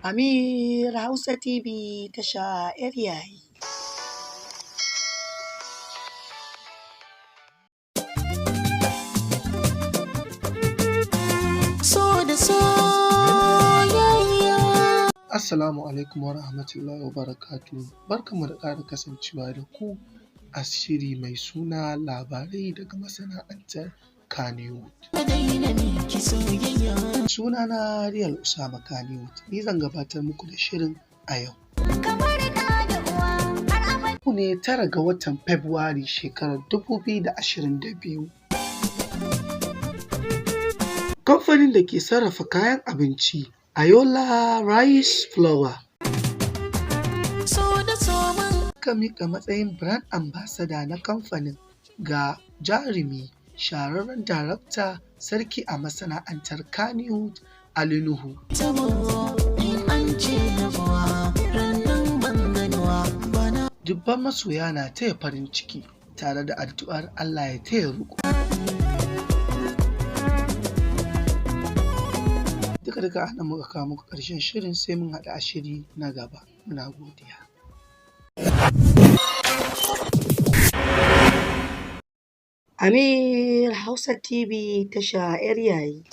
Amir Hausa TV tasha 'yar yayi. So da soyayya. Assalamu alaikum wa rahmatullahi wa barakatuhu. Barkanmu da ƙara kasancewa da ku a shiri mai suna labarai daga masana'antar Kannywood. Sunana Real Usama Kannywood, ni zan gabatar muku da shirin a yau. Yau ne 9 ga watan Fabrairu shekarar 2022. Kamfanin da ke sarrafa kayan abinci Ayola Rice Flour aka miƙa matsayin brand ambassador na kamfanin ga jarumi shahararren darakta sarki a masana'antar Kannywood Ali Nuhu. Dubban masoya na taya farin ciki tare da addu'ar Allah ya taya riƙo. Duka a nan muka kawo muku ƙarshen shirin, sai mun haɗu a shiri na gaba. Muna godiya. Amir Hausa TV tasha 'yar yayi.